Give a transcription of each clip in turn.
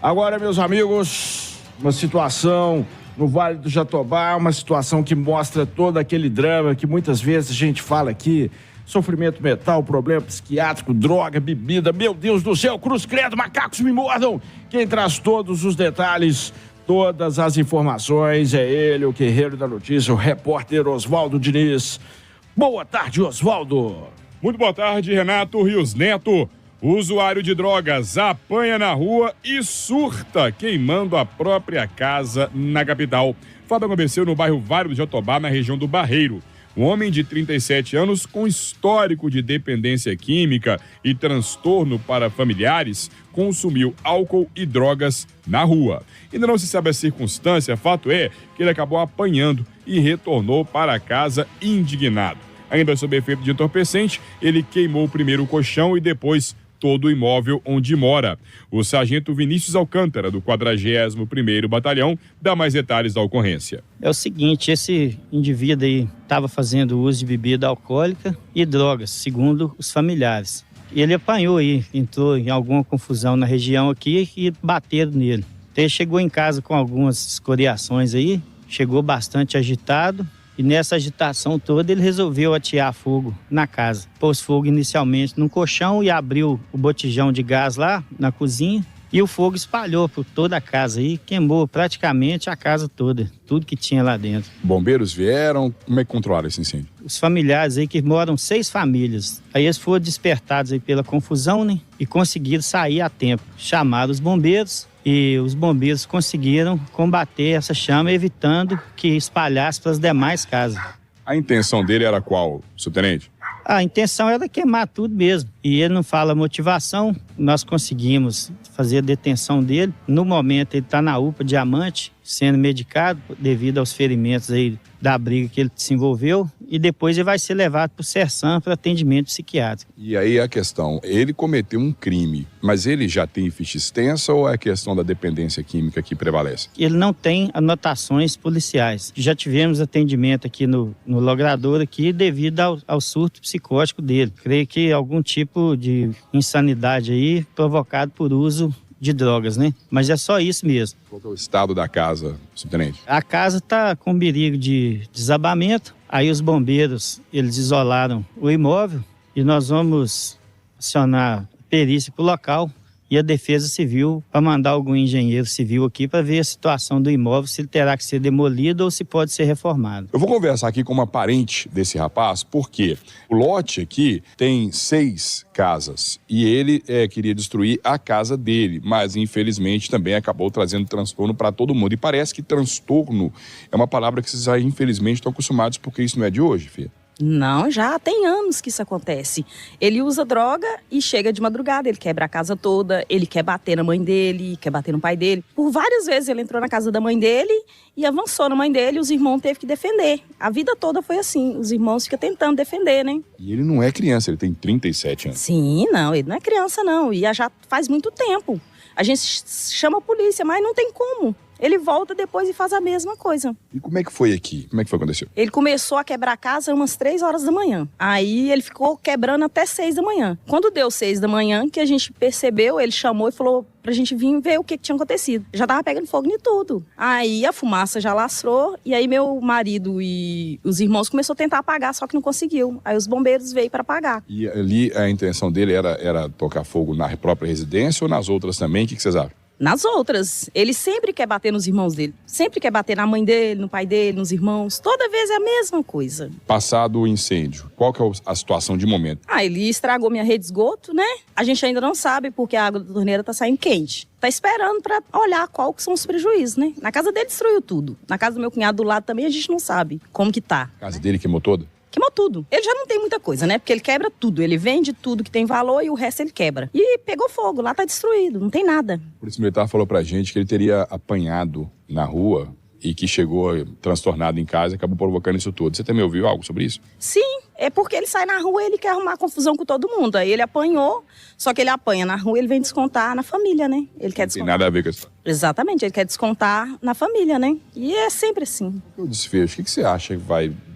Agora, meus amigos, uma situação no Vale do Jatobá, uma situação que mostra todo aquele drama que muitas vezes a gente fala aqui, sofrimento mental, problema psiquiátrico, droga, bebida, meu Deus do céu, cruz credo, macacos me mordam. Quem traz todos os detalhes, todas as informações é ele, o guerreiro da notícia, o repórter Oswaldo Diniz. Boa tarde, Oswaldo. Muito boa tarde, Renato Rios Neto. O usuário de drogas apanha na rua e surta, queimando a própria casa na capital. O fato aconteceu no bairro Vale do Jatobá, na região do Barreiro. Um homem de 37 anos com histórico de dependência química e transtorno para familiares consumiu álcool e drogas na rua. Ainda não se sabe a circunstância, fato é que ele acabou apanhando e retornou para casa indignado. Ainda sob efeito de entorpecente, ele queimou primeiro o colchão e depois todo o imóvel onde mora. O sargento Vinícius Alcântara, do 41º Batalhão, dá mais detalhes da ocorrência. É o seguinte, esse indivíduo aí estava fazendo uso de bebida alcoólica e drogas, segundo os familiares. Ele apanhou aí, entrou em alguma confusão na região aqui e bateram nele. Ele chegou em casa com algumas escoriações aí, chegou bastante agitado. E nessa agitação toda ele resolveu atear fogo na casa. Pôs fogo inicialmente no colchão e abriu o botijão de gás lá na cozinha. E o fogo espalhou por toda a casa e queimou praticamente a casa toda, tudo que tinha lá dentro. Bombeiros vieram, como é que controlaram esse incêndio? Os familiares aí, que moram 6 famílias, aí eles foram despertados aí pela confusão, né? E conseguiram sair a tempo. Chamaram os bombeiros. E os bombeiros conseguiram combater essa chama, evitando que espalhasse para as demais casas. A intenção dele era qual, subtenente? A intenção era queimar tudo mesmo. E ele não fala motivação. Nós conseguimos fazer a detenção dele. No momento ele está na UPA Diamante, sendo medicado devido aos ferimentos aí da briga que ele se envolveu. E depois ele vai ser levado para o Sersan para atendimento psiquiátrico. E aí a questão, ele cometeu um crime, mas ele já tem ficha extensa ou é a questão da dependência química que prevalece? Ele não tem anotações policiais. Já tivemos atendimento aqui no logrador aqui devido ao surto psicótico dele. Creio que algum tipo de insanidade aí provocado por uso de drogas, né? Mas é só isso mesmo. Qual é o estado da casa, subtenente? A casa está com perigo de desabamento. Aí os bombeiros, eles isolaram o imóvel e nós vamos acionar perícia para o local e a Defesa Civil para mandar algum engenheiro civil aqui para ver a situação do imóvel, se ele terá que ser demolido ou se pode ser reformado. Eu vou conversar aqui com uma parente desse rapaz, porque o lote aqui tem 6 casas e ele queria destruir a casa dele, mas infelizmente também acabou trazendo transtorno para todo mundo. E parece que transtorno é uma palavra que vocês aí infelizmente estão acostumados, porque isso não é de hoje, filha. Não, já tem anos que isso acontece. Ele usa droga e chega de madrugada, ele quebra a casa toda, ele quer bater na mãe dele, quer bater no pai dele. Por várias vezes ele entrou na casa da mãe dele e avançou na mãe dele e os irmãos teve que defender. A vida toda foi assim, os irmãos ficam tentando defender, né? E ele não é criança, ele tem 37 anos. Sim, não, ele não é criança não, e já faz muito tempo. A gente chama a polícia, mas não tem como. Ele volta depois e faz a mesma coisa. E como é que foi aqui? Como é que foi acontecer? Ele começou a quebrar a casa umas 3 horas da manhã. Aí ele ficou quebrando até 6 da manhã. Quando deu 6 da manhã, que a gente percebeu, ele chamou e falou pra gente vir ver o que tinha acontecido. Já tava pegando fogo em tudo. Aí a fumaça já lastrou e aí meu marido e os irmãos começaram a tentar apagar, só que não conseguiu. Aí os bombeiros veio para apagar. E ali a intenção dele era tocar fogo na própria residência ou nas outras também? O que vocês acham? Nas outras. Ele sempre quer bater nos irmãos dele. Sempre quer bater na mãe dele, no pai dele, nos irmãos. Toda vez é a mesma coisa. Passado o incêndio, qual que é a situação de momento? Ele estragou minha rede de esgoto, né? A gente ainda não sabe porque a água da torneira tá saindo quente. Tá esperando pra olhar qual que são os prejuízos, né? Na casa dele destruiu tudo. Na casa do meu cunhado do lado também a gente não sabe como que tá. A casa dele queimou toda? Queimou tudo. Ele já não tem muita coisa, né? Porque ele quebra tudo. Ele vende tudo que tem valor e o resto ele quebra. E pegou fogo, lá tá destruído, não tem nada. O polícia militar falou pra gente que ele teria apanhado na rua e que chegou transtornado em casa e acabou provocando isso tudo. Você também ouviu algo sobre isso? Sim, é porque ele sai na rua e ele quer arrumar confusão com todo mundo. Aí ele apanhou, só que ele apanha na rua e ele vem descontar na família, né? Ele quer descontar. Não tem nada a ver com isso. Exatamente, ele quer descontar na família, né? E é sempre assim. O desfecho, o que você acha que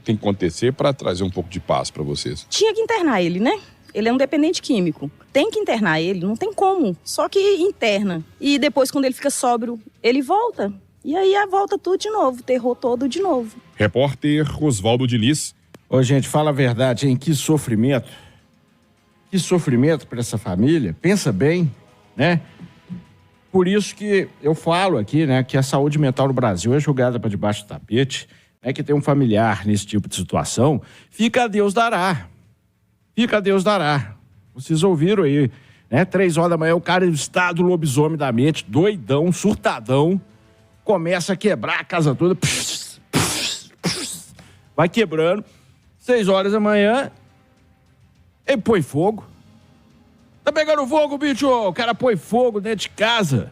tem que acontecer para trazer um pouco de paz para vocês? Tinha que internar ele, né? Ele é um dependente químico. Tem que internar ele, não tem como. Só que interna. E depois, quando ele fica sóbrio, ele volta. E aí volta tudo de novo, o terror todo de novo. Repórter Oswaldo Diniz. Ô, gente, fala a verdade, hein? Que sofrimento. Que sofrimento para essa família. Pensa bem, né? Por isso que eu falo aqui, né, que a saúde mental no Brasil é jogada para debaixo do tapete, né, que tem um familiar nesse tipo de situação, fica a Deus dará. Fica a Deus dará. Vocês ouviram aí, né? 3 horas da manhã, o cara está do lobisomem da mente, doidão, surtadão, começa a quebrar a casa toda, vai quebrando. 6 horas da manhã, ele põe fogo. Tá pegando fogo, bicho? O cara põe fogo dentro de casa,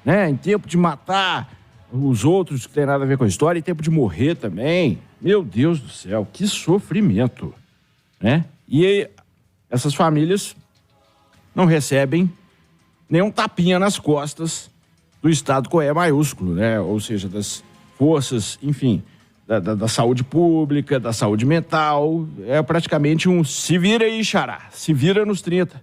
né? Em tempo de matar os outros que tem nada a ver com a história, em tempo de morrer também. Meu Deus do céu, que sofrimento, né? E aí, essas famílias não recebem nenhum tapinha nas costas do Estado com E maiúsculo, né? Ou seja, das forças, enfim, da saúde pública, da saúde mental. É praticamente um se vira aí, xará, se vira nos 30.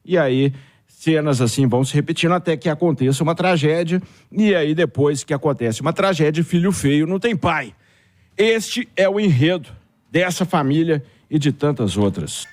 E aí, cenas assim vão se repetindo até que aconteça uma tragédia. E aí, depois que acontece uma tragédia, filho feio não tem pai. Este é o enredo dessa família e de tantas outras.